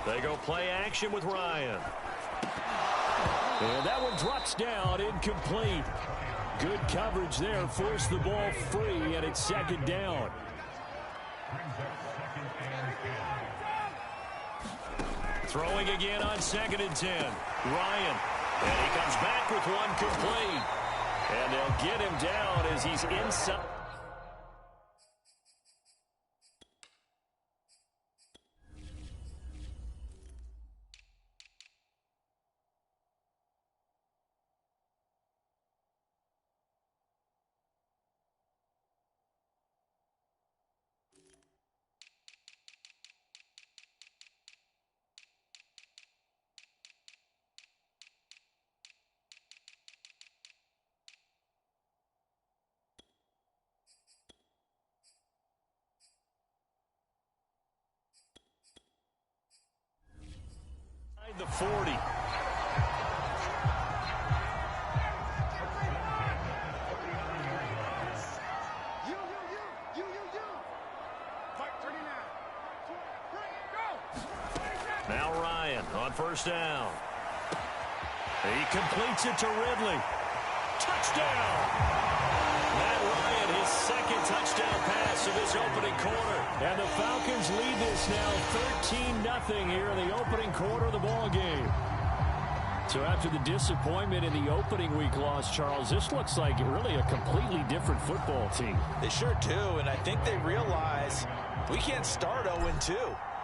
They go play action with Ryan. And that one drops down, incomplete. Good coverage there, forced the ball free, and it's second down. Throwing again on 2nd and 10. Ryan. And he comes back with one complete. And they'll get him down as he's inside. The 40. Now Ryan on 1st down. He completes it to Ridley. Touchdown! Matt Ryan, his 2nd touchdown pass of this opening quarter. And the Falcons lead this now 13-0 here in the opening quarter of the ball game. So after the disappointment in the opening week loss, Charles, this looks like really a completely different football team. They sure do, and I think they realize we can't start 0-2.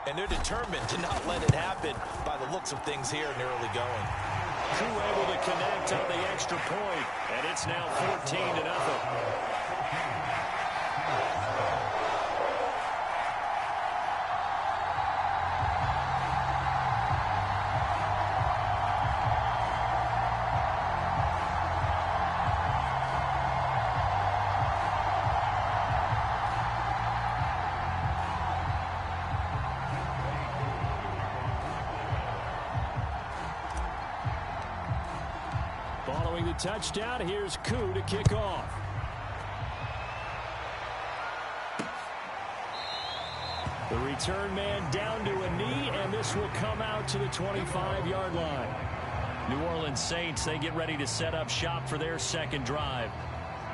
And they're determined to not let it happen by the looks of things here in the early going. Crew able to connect on the extra point, and it's now 14-0. Following the touchdown, here's Koo to kick off. The return man down to a knee, and this will come out to the 25-yard line. New Orleans Saints, they get ready to set up shop for their 2nd drive.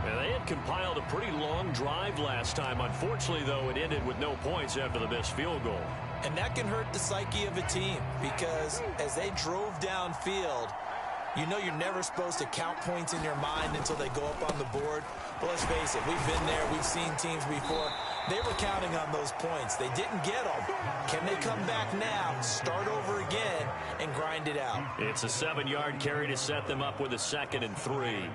Now, they had compiled a pretty long drive last time. Unfortunately, though, it ended with no points after the missed field goal. And that can hurt the psyche of a team because as they drove downfield, you know you're never supposed to count points in your mind until they go up on the board. But let's face it, we've been there. We've seen teams before. They were counting on those points. They didn't get them. Can they come back now, start over again, and grind it out? It's a 7-yard carry to set them up with a 2nd and 3.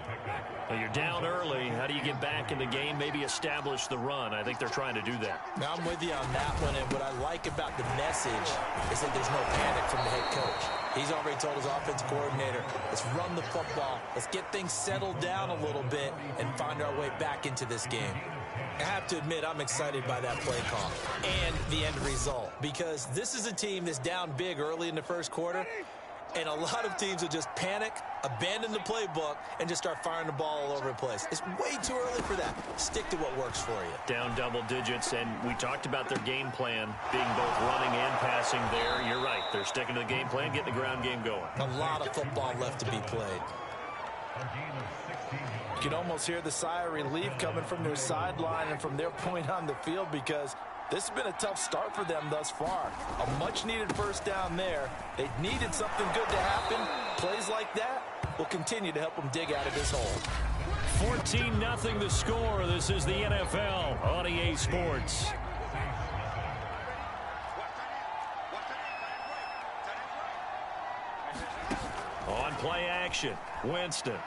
Well, you're down early. How do you get back in the game, maybe establish the run? I think they're trying to do that. Now, I'm with you on that one, and what I like about the message is that there's no panic from the head coach. He's already told his offensive coordinator, let's run the football, let's get things settled down a little bit, and find our way back into this game. I have to admit, I'm excited by that play call and the end result, because this is a team that's down big early in the 1st quarter. And a lot of teams will just panic, abandon the playbook, and just start firing the ball all over the place. It's way too early for that. Stick to what works for you. Down double digits, and we talked about their game plan being both running and passing there. You're right. They're sticking to the game plan, getting the ground game going. A lot of football left to be played. You can almost hear the sigh of relief coming from their sideline and from their point on the field, because this has been a tough start for them thus far. A much-needed first down there. They needed something good to happen. Plays like that will continue to help them dig out of this hole. 14-0 the score. This is the NFL on EA Sports. On play action, Winston.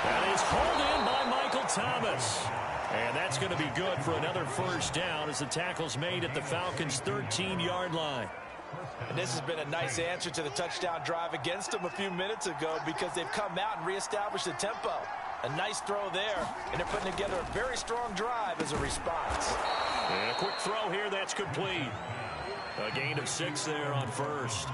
That is hauled in by Michael Thomas. And that's going to be good for another first down as the tackle's made at the Falcons' 13-yard line. And this has been a nice answer to the touchdown drive against them a few minutes ago, because they've come out and reestablished the tempo. A nice throw there, and they're putting together a very strong drive as a response. And a quick throw here, that's complete. A gain of 6 there on first.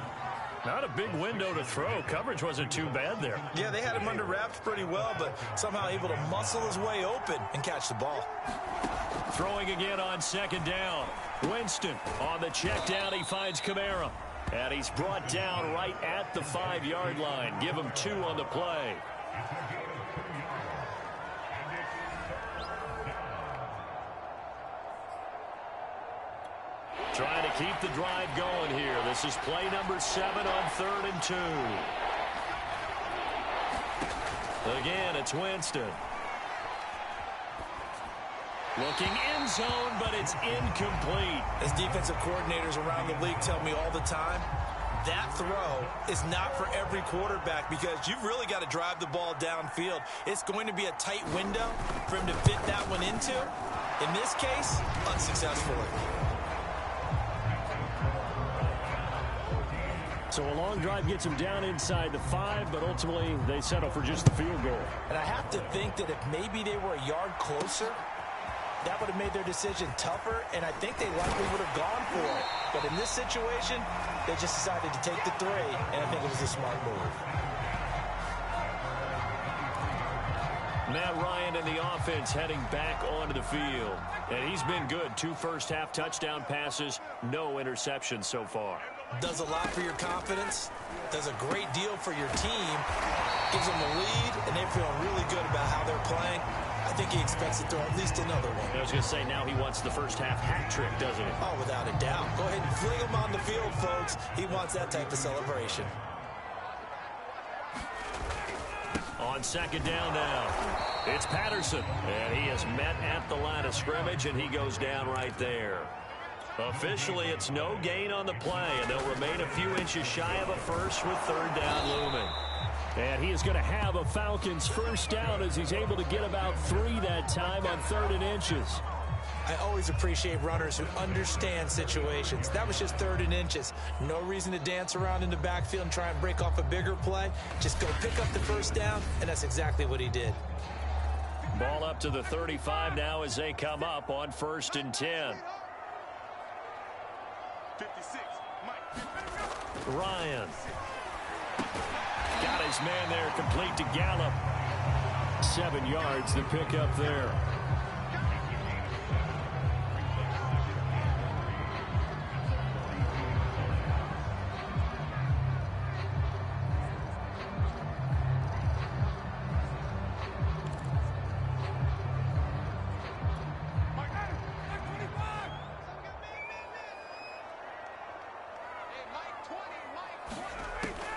Not a big window to throw. Coverage wasn't too bad there. Yeah, they had him under wraps pretty well, but somehow able to muscle his way open and catch the ball. Throwing again on second down. Winston on the check down. He finds Kamara. And he's brought down right at the 5-yard line. Give him 2 on the play. Trying to keep the drive going here. This is play number 7 on 3rd and 2. Again, it's Winston. Looking end zone, but it's incomplete. As defensive coordinators around the league tell me all the time, that throw is not for every quarterback, because you've really got to drive the ball downfield. It's going to be a tight window for him to fit that one into. In this case, unsuccessfully. So a long drive gets them down inside the 5, but ultimately they settle for just the field goal. And I have to think that if maybe they were a yard closer, that would have made their decision tougher, and I think they likely would have gone for it. But in this situation, they just decided to take the 3, and I think it was a smart move. Matt Ryan and the offense heading back onto the field. And he's been good. 2 first-half touchdown passes, no interceptions so far. Does a lot for your confidence, does a great deal for your team, gives them the lead, and they're feeling really good about how they're playing. I think he expects to throw at least another one. I was going to say, now he wants the first-half hat trick, doesn't he? Oh, without a doubt. Go ahead and fling him on the field, folks. He wants that type of celebration. On second down now, it's Patterson. And he is met at the line of scrimmage, and he goes down right there. Officially, it's no gain on the play, and they'll remain a few inches shy of a first with 3rd down looming. And he is going to have a Falcons first down as he's able to get about 3 that time on 3rd and inches. I always appreciate runners who understand situations. That was just 3rd and inches. No reason to dance around in the backfield and try and break off a bigger play. Just go pick up the first down, and that's exactly what he did. Ball up to the 35 now as they come up on 1st and 10. 56, Ryan. Got his man there, complete to Gallup. 7 yards, the pickup there.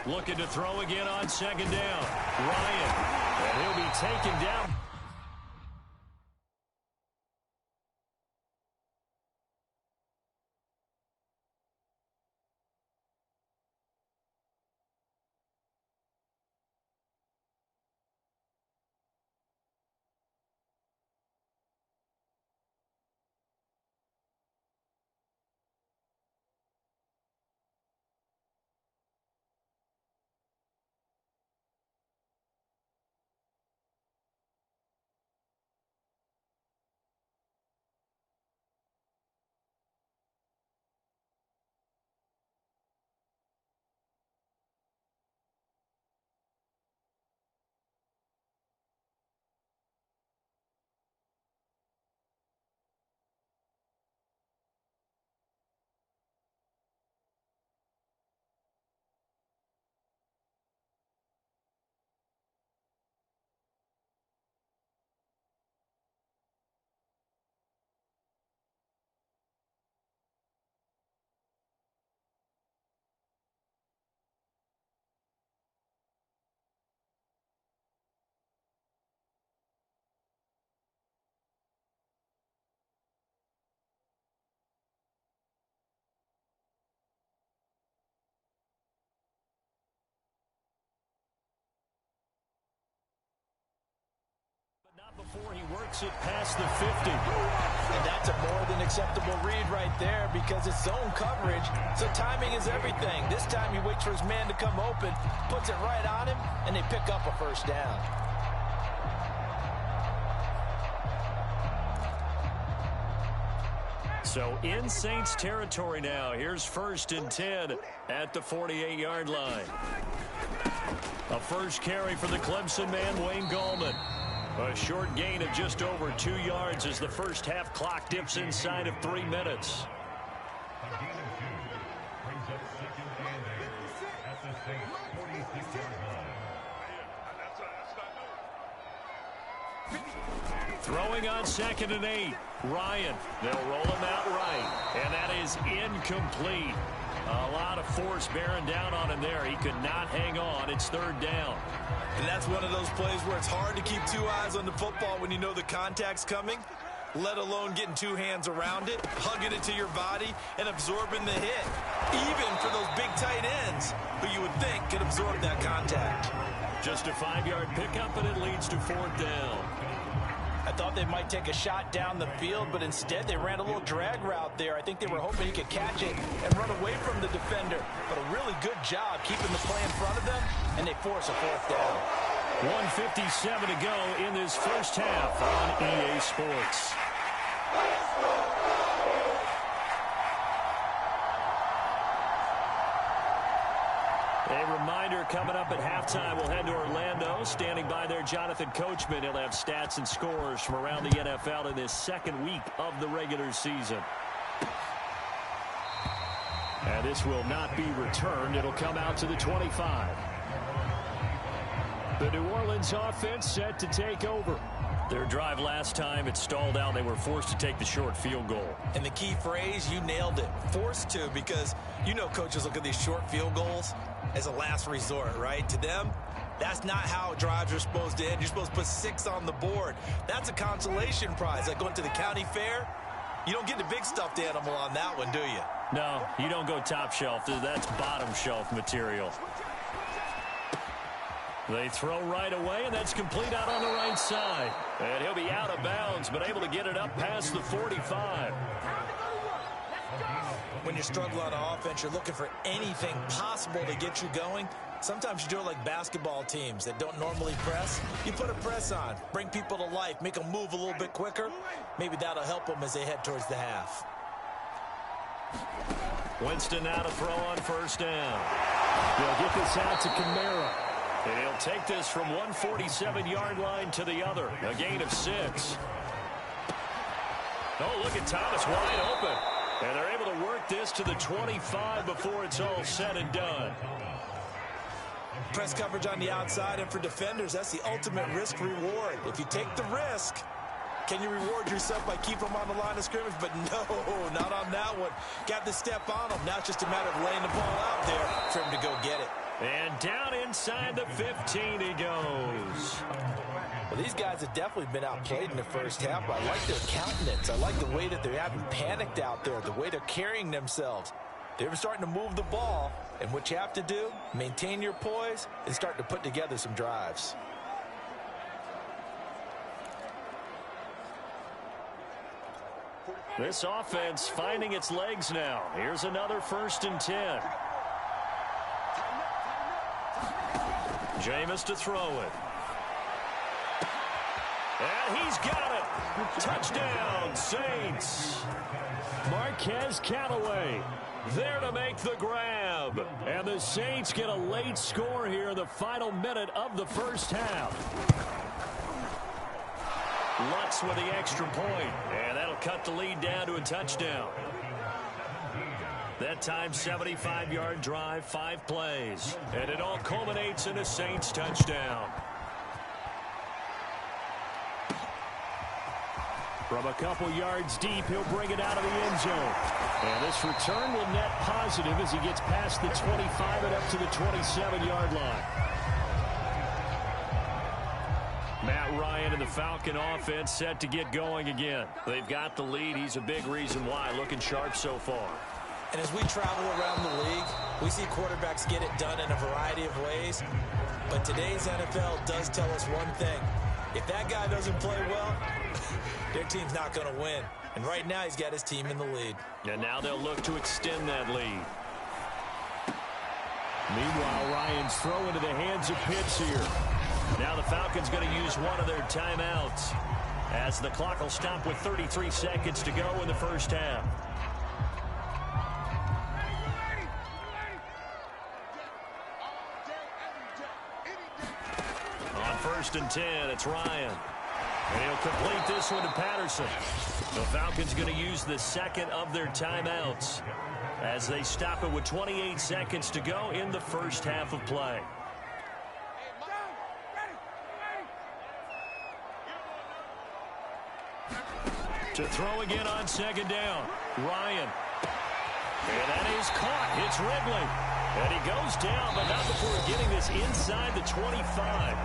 Looking to throw again on second down. Ryan, and he'll be taken down. Works it past the 50. And that's a more than acceptable read right there because it's zone coverage, so timing is everything. This time he waits for his man to come open, puts it right on him, and they pick up a first down. So in Saints territory now. Here's 1st and 10 at the 48-yard line. A first carry for the Clemson man, Wayne Gallman. A short gain of just over 2 yards as the first half clock dips inside of 3 minutes. Throwing on 2nd and 8. Ryan. They'll roll him out right. And that is incomplete. A lot of force bearing down on him there. He could not hang on. It's 3rd down. And that's one of those plays where it's hard to keep 2 eyes on the football when you know the contact's coming, let alone getting 2 hands around it, hugging it to your body, and absorbing the hit. Even for those big tight ends who you would think could absorb that contact. Just a 5-yard pickup, and it leads to 4th down. I thought they might take a shot down the field, but instead they ran a little drag route there. I think they were hoping he could catch it and run away from the defender. But a really good job keeping the play in front of them, and they force a 4th down. 1:57 to go in this first half on EA Sports. A reminder, coming up at halftime, we'll head to Orlando. Standing by there, Jonathan Coachman. He'll have stats and scores from around the NFL in this 2nd week of the regular season. And this will not be returned. It'll come out to the 25. The New Orleans offense set to take over. Their drive last time, it stalled out. They were forced to take the short field goal. And the key phrase, you nailed it. Forced to, because you know coaches look at these short field goals as a last resort, right? To them, that's not how drives are supposed to end. You're supposed to put 6 on the board. That's a consolation prize. Like going to the county fair, you don't get the big stuffed animal on that one, do you? No, you don't go top shelf. That's bottom shelf material. They throw right away, and that's complete out on the right side. And he'll be out of bounds, but able to get it up past the 45. When you struggle on offense, you're looking for anything possible to get you going. Sometimes you do it like basketball teams that don't normally press. You put a press on, bring people to life, make them move a little bit quicker. Maybe that'll help them as they head towards the half. Winston now to throw on 1st down. They'll get this out to Kamara. And he'll take this from 147-yard line to the other. A gain of 6. Oh, look at Thomas wide open. And they're able to work this to the 25 before it's all said and done. Press coverage on the outside, and for defenders, that's the ultimate risk reward. If you take the risk, can you reward yourself by keeping them on the line of scrimmage? But no, not on that one. Got the step on them. Now it's just a matter of laying the ball out there for him to go get it. And down inside the 15 he goes. Well, these guys have definitely been outplayed in the first half. I like their countenance. I like the way that they haven't panicked out there, the way they're carrying themselves. They're starting to move the ball, and what you have to do, maintain your poise and start to put together some drives. This offense finding its legs now. Here's another 1st and 10. Jameis to throw it. And he's got it. Touchdown, Saints. Marquez Callaway there to make the grab. And the Saints get a late score here in the final minute of the first half. Lutz with the extra point. And that'll cut the lead down to a touchdown. That time, 75-yard drive, 5 plays. And it all culminates in a Saints touchdown. From a couple yards deep, he'll bring it out of the end zone. And this return will net positive as he gets past the 25 and up to the 27-yard line. Matt Ryan and the Falcon offense set to get going again. They've got the lead. He's a big reason why. Looking sharp so far. And as we travel around the league, we see quarterbacks get it done in a variety of ways. But today's NFL does tell us one thing. If that guy doesn't play well, their team's not going to win. And right now, he's got his team in the lead. And now they'll look to extend that lead. Meanwhile, Ryan's throw into the hands of Pitts here. Now the Falcons going to use one of their timeouts, as the clock will stop with 33 seconds to go in the first half. On 1st and 10, it's Ryan. And he'll complete this one to Patterson. The Falcons going to use the second of their timeouts as they stop it with 28 seconds to go in the first half of play. To throw again on 2nd down. Ryan. And that is caught. It's Ridley. And he goes down, but not before getting this inside the 25.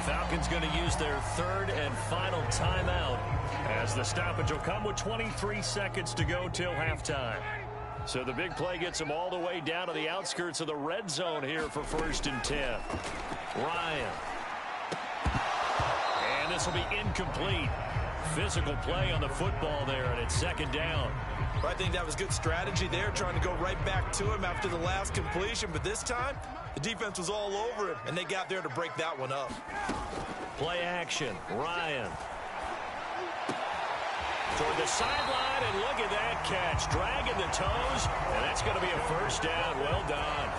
Falcons going to use their 3rd and final timeout as the stoppage will come with 23 seconds to go till halftime. So the big play gets them all the way down to the outskirts of the red zone here for 1st and 10. Ryan. And this will be incomplete. Physical play on the football there, and it's 2nd down. Well, I think that was good strategy there, trying to go right back to him after the last completion. But this time, the defense was all over him, and they got there to break that one up. Play action. Ryan. Toward the sideline, and look at that catch. Dragging the toes, and that's going to be a 1st down. Well done.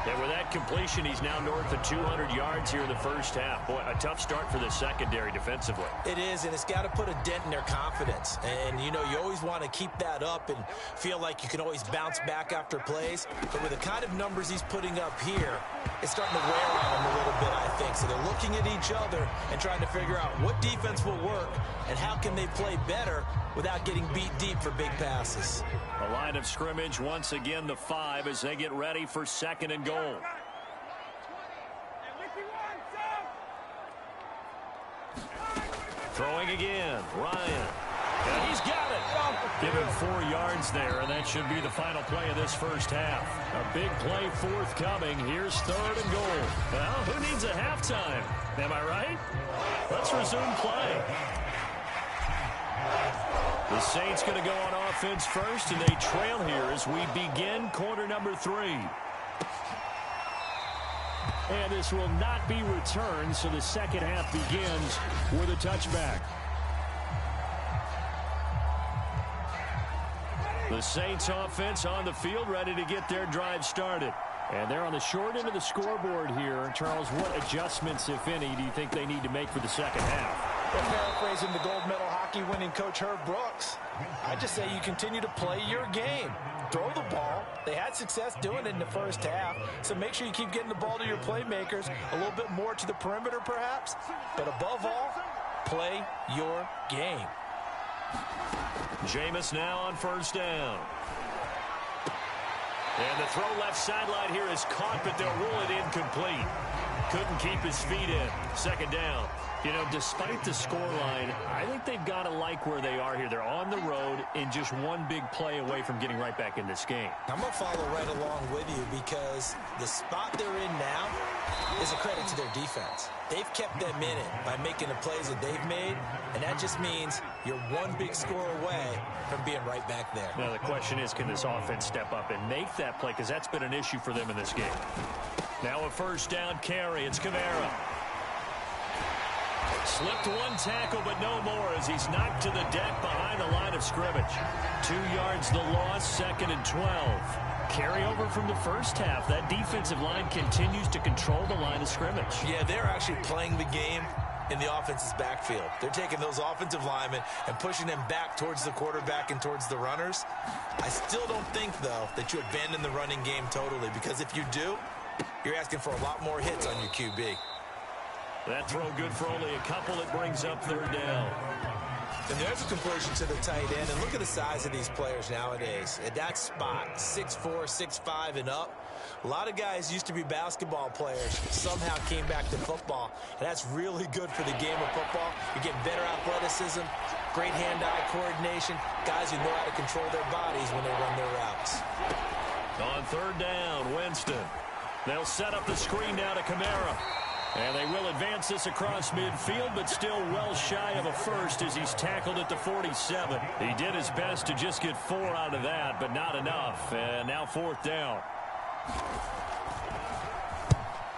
And with that completion, he's now north of 200 yards here in the first half. Boy, a tough start for the secondary defensively. It is, and it's got to put a dent in their confidence. And, you know, you always want to keep that up and feel like you can always bounce back after plays. But with the kind of numbers he's putting up here, it's starting to wear on them a little bit, I think. So they're looking at each other and trying to figure out what defense will work and how can they play better without getting beat deep for big passes. A line of scrimmage, once again, the 5 as they get ready for 2nd and goal. Throwing again, Ryan. And he's got it. Give him 4 yards there, and that should be the final play of this first half. A big play forthcoming. Here's 3rd and goal. Well, who needs a halftime? Am I right? Let's resume play. The Saints going to go on offense first, and they trail here as we begin quarter number 3. And this will not be returned, so the second half begins with a touchback. The Saints offense on the field, ready to get their drive started. And they're on the short end of the scoreboard here. Charles, what adjustments, if any, do you think they need to make for the second half? Well, paraphrasing the gold medal hockey winning coach Herb Brooks, I just say you continue to play your game. Throw the ball. They had success doing it in the first half, so make sure you keep getting the ball to your playmakers, a little bit more to the perimeter perhaps, but above all, play your game. Jameis now on 1st down. And the throw left sideline here is caught, but they'll rule it incomplete. Couldn't keep his feet in. 2nd down. You know, despite the scoreline, I think they've got to like where they are here. They're on the road and just one big play away from getting right back in this game. I'm going to follow right along with you because the spot they're in now is a credit to their defense. They've kept them in it by making the plays that they've made, and that just means you're one big score away from being right back there. Now, the question is, can this offense step up and make that play? Because that's been an issue for them in this game. Now a 1st down carry. It's Kamara. Slipped one tackle, but no more as he's knocked to the deck behind the line of scrimmage. 2 yards the loss, 2nd and 12. Carry over from the first half. That defensive line continues to control the line of scrimmage. Yeah, they're actually playing the game in the offense's backfield. They're taking those offensive linemen and pushing them back towards the quarterback and towards the runners. I still don't think, though, that you abandon the running game totally, because if you do, you're asking for a lot more hits on your QB. That throw good for only a couple. It brings up 3rd down. And there's a completion to the tight end. And look at the size of these players nowadays. At that spot, 6'4", 6'5", and up. A lot of guys used to be basketball players, somehow came back to football. And that's really good for the game of football. You're getting better athleticism, great hand-eye coordination, guys who know how to control their bodies when they run their routes. On 3rd down, Winston. They'll set up the screen now to Kamara. And they will advance this across midfield, but still well shy of a first as he's tackled at the 47. He did his best to just get 4 out of that, but not enough. And now 4th down.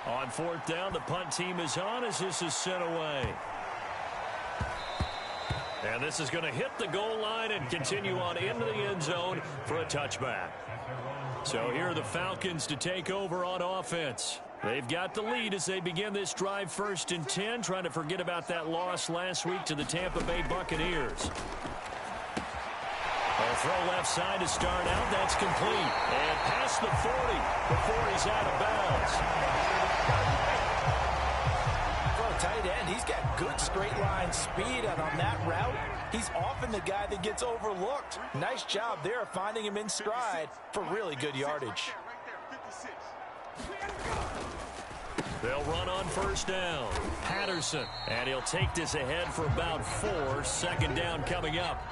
On 4th down, the punt team is on as this is sent away. And this is going to hit the goal line and continue on into the end zone for a touchback. So here are the Falcons to take over on offense. They've got the lead as they begin this drive 1st and 10, trying to forget about that loss last week to the Tampa Bay Buccaneers. A throw left side to start out. That's complete. And past the 40 before he's out of bounds. For a tight end, he's got good straight line speed, and on that route, he's often the guy that gets overlooked. Nice job there finding him in stride for really good yardage. They'll run on 1st down. Patterson, and he'll take this ahead for about 4. 2nd down coming up.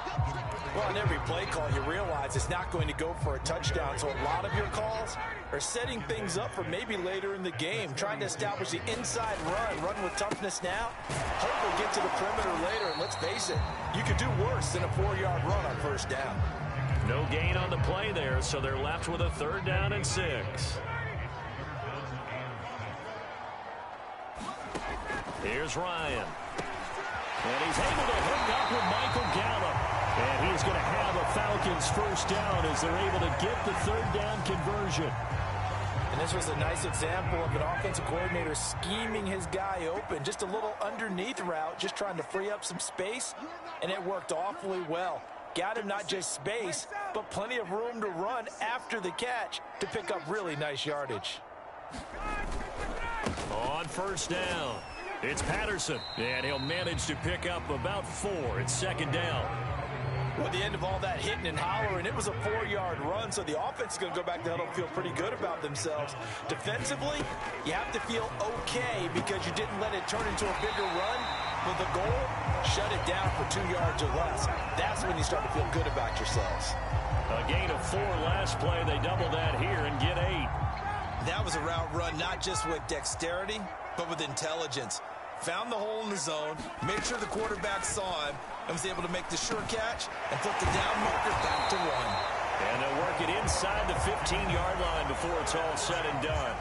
Well, on every play call, you realize it's not going to go for a touchdown, so a lot of your calls are setting things up for maybe later in the game, trying to establish the inside run with toughness now. Hope we'll get to the perimeter later, and let's face it, you could do worse than a 4-yard run on 1st down. No gain on the play there, so they're left with a 3rd down and 6. Here's Ryan. And he's able to hook up with Michael Gallup. And he's going to have a Falcons 1st down as they're able to get the 3rd down conversion. And this was a nice example of an offensive coordinator scheming his guy open. Just a little underneath route, just trying to free up some space. And it worked awfully well. Got him not just space, but plenty of room to run after the catch to pick up really nice yardage. On 1st down, it's Patterson, and he'll manage to pick up about 4. It's 2nd down. Well, at the end of all that hitting and hollering, it was a 4-yard run, so the offense is going to go back to huddle and feel pretty good about themselves. Defensively, you have to feel okay because you didn't let it turn into a bigger run. With the goal, shut it down for 2 yards or less. That's when you start to feel good about yourselves. A gain of 4 last play. They double that here and get 8. That was a route run not just with dexterity, but with intelligence. Found the hole in the zone, made sure the quarterback saw him, and was able to make the sure catch and flip the down marker back to 1. And they'll work it inside the 15-yard line before it's all said and done.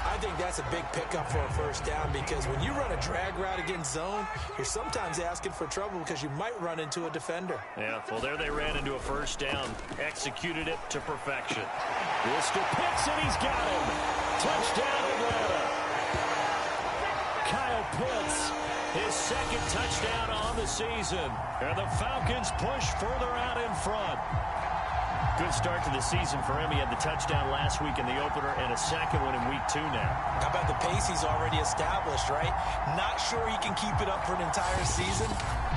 I think that's a big pickup for a 1st down because when you run a drag route against zone, you're sometimes asking for trouble because you might run into a defender. Yeah, well, there they ran into a 1st down. Executed it to perfection. This to Pitts, and he's got him. Touchdown, Atlanta. Kyle Pitts, his 2nd touchdown on the season. And the Falcons push further out in front. Good start to the season for him. He had the touchdown last week in the opener and a 2nd one in week 2 now. How about the pace he's already established, right? Not sure he can keep it up for an entire season,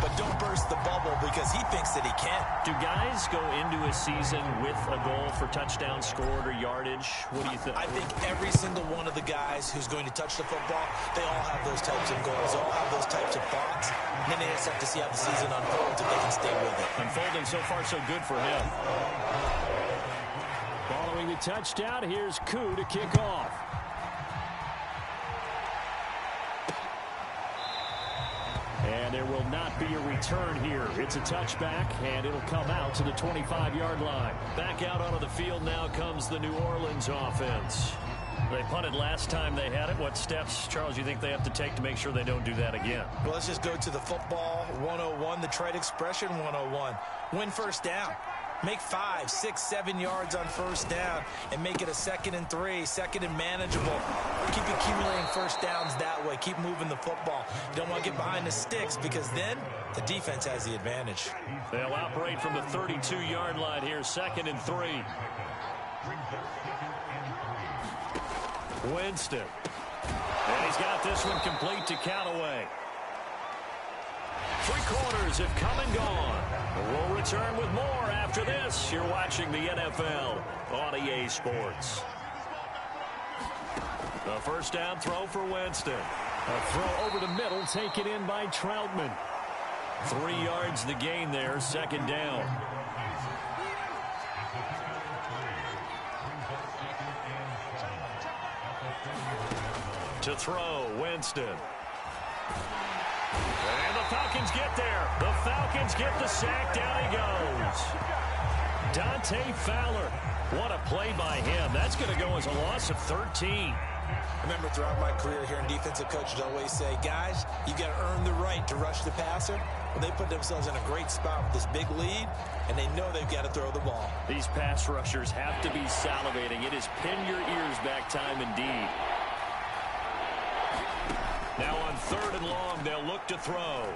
but don't burst the bubble because he thinks that he can. Do guys go into a season with a goal for touchdown scored or yardage? What do you think? I think every single one of the guys who's going to touch the football, they all have those types of goals. They all have those types of thoughts. And then they just have to see how the season unfolds if they can stay with it. Unfolding so far so good for him. Following the touchdown, here's Koo to kick off. And there will not be a return here. It's a touchback, and it'll come out to the 25-yard line. Back out onto the field now comes the New Orleans offense. They punted last time they had it. What steps, Charles, you think they have to take to make sure they don't do that again? Well, let's just go to the football 101, the trade expression 101. Win 1st down. Make 5, 6, 7 yards on 1st down and make it a 2nd and 3, 2nd and manageable. Keep accumulating 1st downs that way. Keep moving the football. You don't want to get behind the sticks because then the defense has the advantage. They'll operate from the 32-yard line here, 2nd and 3. Winston. And he's got this one complete to Callaway. 3 quarters have come and gone. We'll return with more after this. You're watching the NFL on EA Sports. The 1st down throw for Winston. A throw over the middle, taken in by Troutman. 3 yards the gain there, 2nd down. To throw, Winston. And the Falcons get there. The Falcons get the sack. Down he goes. Dante Fowler. What a play by him. That's going to go as a loss of 13. I remember throughout my career hearing defensive coaches always say, guys, you got to earn the right to rush the passer. Well, they put themselves in a great spot with this big lead, and they know they've got to throw the ball. These pass rushers have to be salivating. It is pin your ears back time indeed. Now on 3rd and long, they'll look to throw.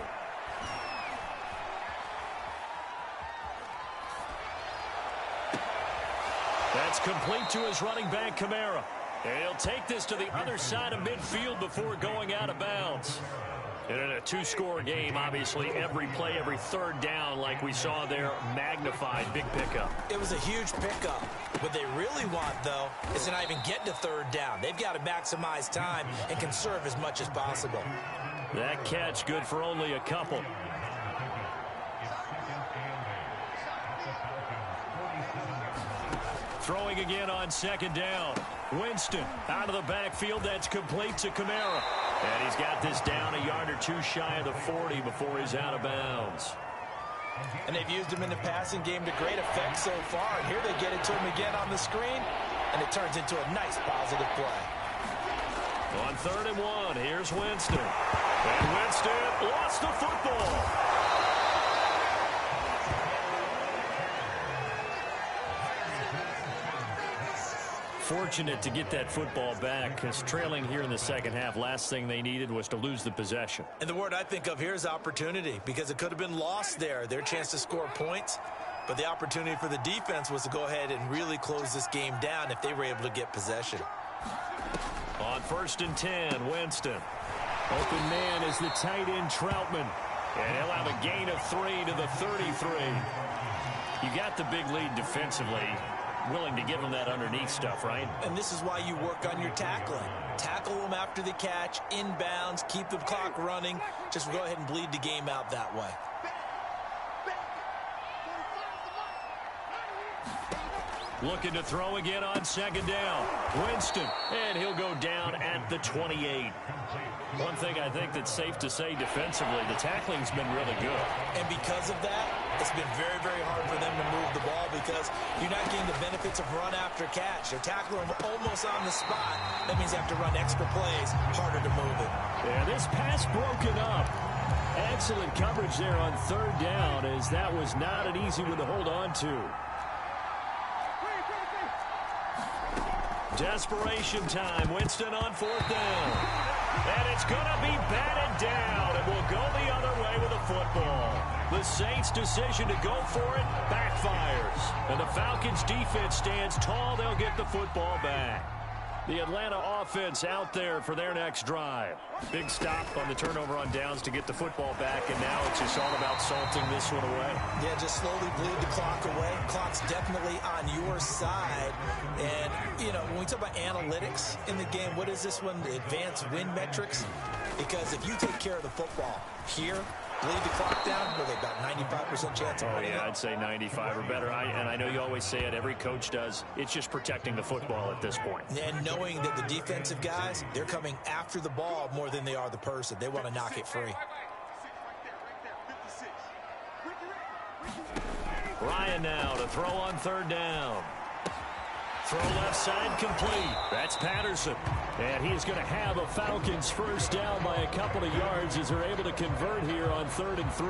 That's complete to his running back, Kamara. And he'll take this to the other side of midfield before going out of bounds. And in a 2-score game, obviously, every play, every 3rd down, like we saw there, magnified. Big pickup. It was a huge pickup. What they really want, though, is to not even get to 3rd down. They've got to maximize time and conserve as much as possible. That catch good for only a couple. Throwing again on 2nd down. Winston out of the backfield. That's complete to Kamara. And he's got this down a yard or 2 shy of the 40 before he's out of bounds. And they've used him in the passing game to great effect so far. And here they get it to him again on the screen. And it turns into a nice positive play. On 3rd and 1, here's Winston. And Winston lost the football. Fortunate to get that football back, because trailing here in the 2nd half, last thing they needed was to lose the possession. And the word I think of here is opportunity, because it could have been lost there, their chance to score points. But the opportunity for the defense was to go ahead and really close this game down if they were able to get possession. On 1st and 10, Winston. Open man is the tight end Troutman. And he'll have a gain of 3 to the 33. You got the big lead defensively. Willing to give them that underneath stuff, right? And this is why you work on your tackling. Tackle them after the catch, inbounds, keep the clock running. Just go ahead and bleed the game out that way. Looking to throw again on 2nd down. Winston, and he'll go down at the 28. One thing I think that's safe to say defensively, the tackling's been really good. And because of that, it's been very, very hard for them to move the ball because you're not getting the benefits of run after catch. They're tackling them almost on the spot. That means they have to run extra plays, harder to move it. Yeah, this pass broken up. Excellent coverage there on 3rd down, as that was not an easy one to hold on to. Desperation time. Winston on 4th down. And it's going to be batted down. It will go the other way with the football. The Saints' decision to go for it backfires. And the Falcons' defense stands tall. They'll get the football back. The Atlanta offense out there for their next drive. Big stop on the turnover on downs to get the football back, and now it's just all about salting this one away. Yeah, just slowly bleed the clock away. Clock's definitely on your side. And, you know, when we talk about analytics in the game, what is this one? The advanced win metrics? Because if you take care of the football here, bleed the clock down, with about 95% chance of winning. Oh, yeah, I'd say 95 or better. And I know you always say it, every coach does. It's just protecting the football at this point. And knowing that the defensive guys, they're coming after the ball more than they are the person. They want to knock it free. Ryan now to throw on 3rd down. Throw left side complete. That's Patterson. And he's going to have a Falcons first down by a couple of yards as they're able to convert here on 3rd and 3.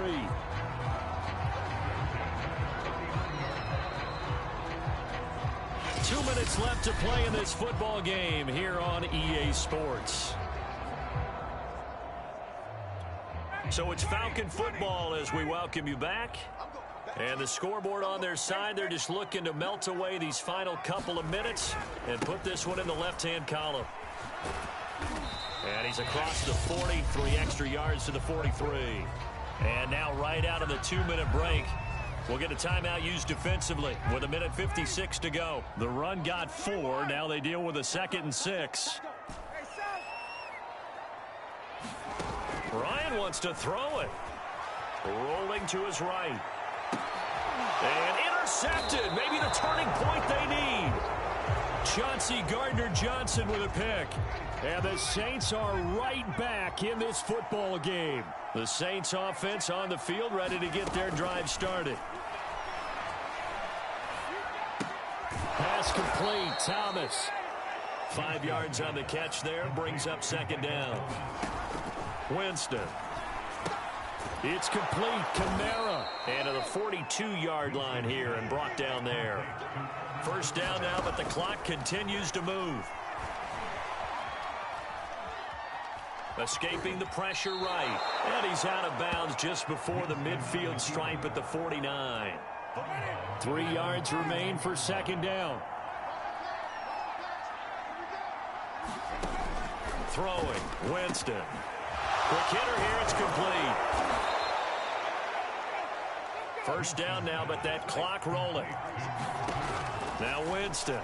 Two minutes left to play in this football game here on EA Sports. So it's Falcon football as we welcome you back. And the scoreboard on their side, they're just looking to melt away these final couple of minutes and put this one in the left-hand column. And he's across the 40, 3 extra yards to the 43. And now right out of the 2-minute break, we'll get a timeout used defensively with 1:56 to go. The run got 4. Now they deal with a 2nd and 6. Ryan wants to throw it. Rolling to his right. And intercepted. Maybe the turning point they need. Chauncey Gardner-Johnson with a pick. And the Saints are right back in this football game. The Saints offense on the field, ready to get their drive started. Pass complete, Thomas. 5 yards on the catch there, brings up second down. Winston. It's complete, Kamara. And to the 42-yard line here and brought down there. First down now, but the clock continues to move. Escaping the pressure right. And he's out of bounds just before the midfield stripe at the 49. 3 yards remain for second down. Throwing, Winston. Quick hitter here, it's complete. First down now, but that clock rolling. Now Winston.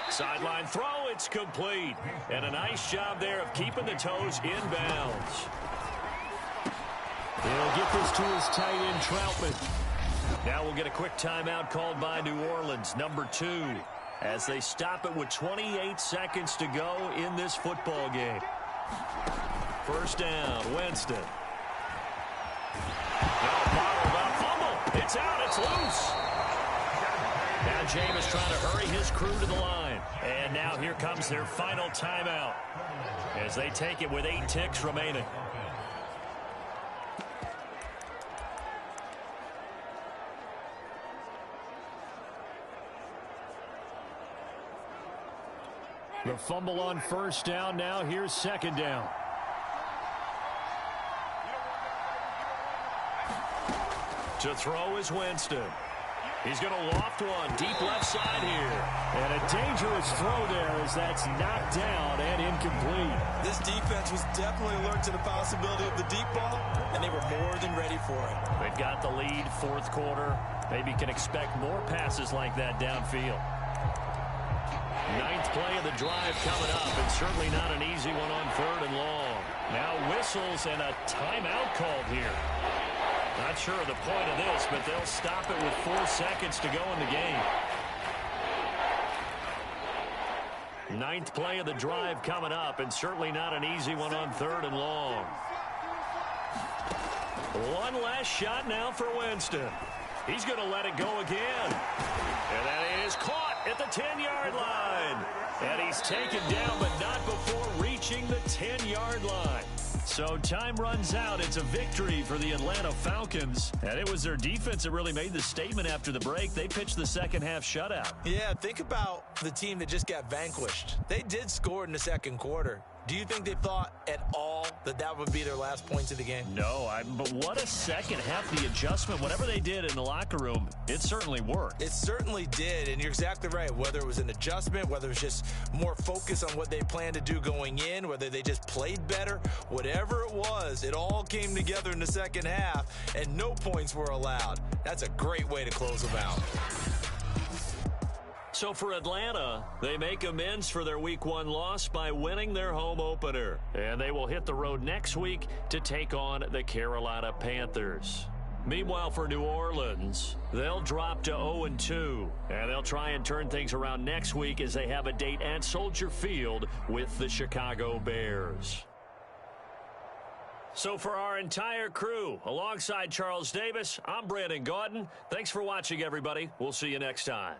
Sideline throw, it's complete. And a nice job there of keeping the toes inbounds. He'll get this to his tight end, Troutman. Now we'll get a quick timeout called by New Orleans, number 2, as they stop it with 28 seconds to go in this football game. First down, Winston. Now bottled up, fumble. It's out, it's loose. Now Jameis trying to hurry his crew to the line. And now here comes their final timeout as they take it with 8 ticks remaining. The fumble on first down. Now here's second down. To throw is Winston. He's going to loft one deep left side here. And a dangerous throw there as that's knocked down and incomplete. This defense was definitely alert to the possibility of the deep ball, and they were more than ready for it. They've got the lead, fourth quarter. Maybe can expect more passes like that downfield. 9th play of the drive coming up, and certainly not an easy one on 3rd and long. Now whistles and a timeout called here. Not sure of the point of this, but they'll stop it with 4 seconds to go in the game. 9th play of the drive coming up, and certainly not an easy one on 3rd and long. One last shot now for Winston. He's going to let it go again. And that is caught at the 10-yard line. And he's taken down, but not before reaching the 10-yard line. So time runs out. It's a victory for the Atlanta Falcons. And it was their defense that really made the statement after the break. They pitched the second-half shutout. Yeah, think about the team that just got vanquished. They did score in the second quarter. Do you think they thought at all that that would be their last points of the game? No, but what a second half. The adjustment, whatever they did in the locker room, it certainly worked. It certainly did, and you're exactly right. Whether it was an adjustment, whether it was just more focus on what they planned to do going in, whether they just played better, whatever it was, it all came together in the second half, and no points were allowed. That's a great way to close them out. So for Atlanta, they make amends for their Week 1 loss by winning their home opener. And they will hit the road next week to take on the Carolina Panthers. Meanwhile, for New Orleans, they'll drop to 0-2. And they'll try and turn things around next week as they have a date at Soldier Field with the Chicago Bears. So for our entire crew, alongside Charles Davis, I'm Brandon Gaudin. Thanks for watching, everybody. We'll see you next time.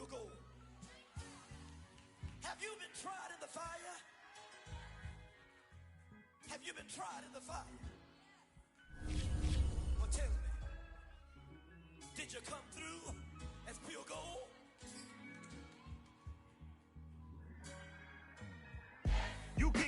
pure gold. Have you been tried in the fire? Have you been tried in the fire? Well, tell me, did you come through as pure gold?